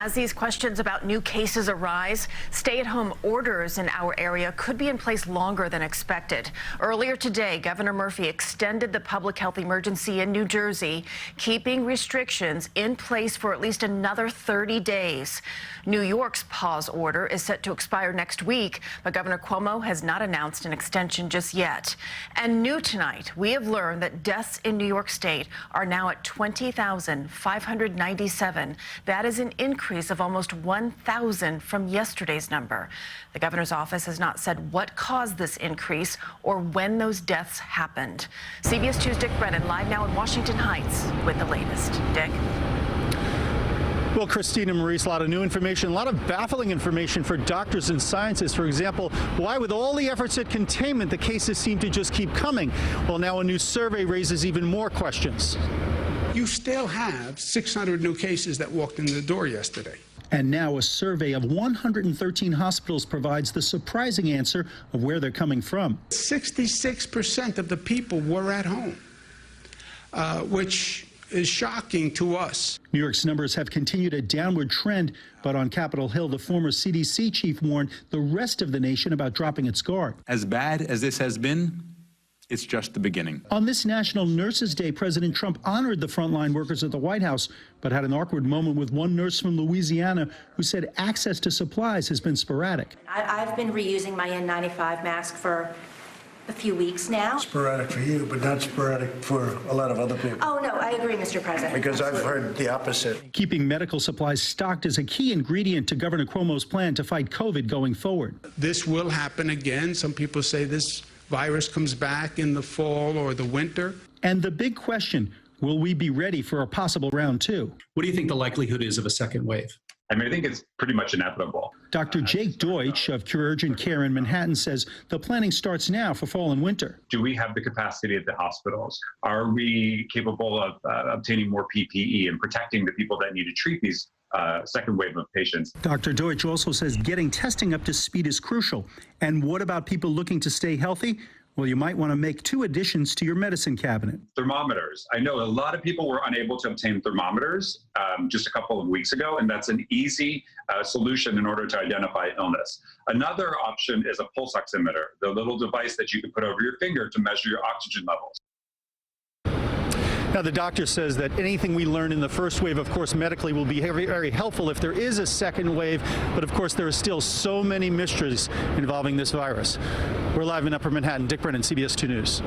As these questions about new cases arise, stay-at-home orders in our area could be in place longer than expected. Earlier today, Governor Murphy extended the public health emergency in New Jersey, keeping restrictions in place for at least another 30 days. New York's pause order is set to expire next week, but Governor Cuomo has not announced an extension just yet. And new tonight, we have learned that deaths in New York State are now at 20,597. That is an increase of almost 1,000 from yesterday's number. The governor's office has not said what caused this increase or when those deaths happened. CBS 2's Dick Brennan live now in Washington Heights with the latest. Dick? Well, Christina Maurice, a lot of new information, a lot of baffling information for doctors and scientists. For example, why with all the efforts at containment, the cases seem to just keep coming? Well, now a new survey raises even more questions. You still have 600 new cases that walked in the door yesterday. And now a survey of 113 hospitals provides the surprising answer of where they're coming from. 66% of the people were at home, which is shocking to us. New York's numbers have continued a downward trend, but on Capitol Hill, the former CDC chief warned the rest of the nation about dropping its guard. As bad as this has been, it's just the beginning. On this National Nurses Day, President Trump honored the frontline workers at the White House, but had an awkward moment with one nurse from Louisiana who said access to supplies has been sporadic. I've been reusing my N95 mask for a few weeks now. Sporadic for you, but not sporadic for a lot of other people. Oh, no, I agree, Mr. President. Because I've heard the opposite. Keeping medical supplies stocked is a key ingredient to Governor Cuomo's plan to fight COVID going forward. This will happen again. Some people say this virus comes back in the fall or the winter. And the big question, will we be ready for a possible round two? What do you think the likelihood is of a second wave? I mean, I think it's pretty much inevitable. Dr. Jake Deutsch of Cure Urgent Care in Manhattan says the planning starts now for fall and winter. Do we have the capacity at the hospitals? Are we capable of obtaining more PPE and protecting the people that need to treat these second wave of patients? Dr. Deutsch also says getting testing up to speed is crucial. And what about people looking to stay healthy? Well, you might want to make 2 additions to your medicine cabinet. Thermometers. I know a lot of people were unable to obtain thermometers just a couple of weeks ago, and that's an easy solution in order to identify illness. Another option is a pulse oximeter, the little device that you can put over your finger to measure your oxygen levels. Now, the doctor says that anything we learned in the first wave, of course, medically will be very, very helpful if there is a second wave. But, of course, there are still so many mysteries involving this virus. We're live in Upper Manhattan. Dick Brennan, CBS 2 News.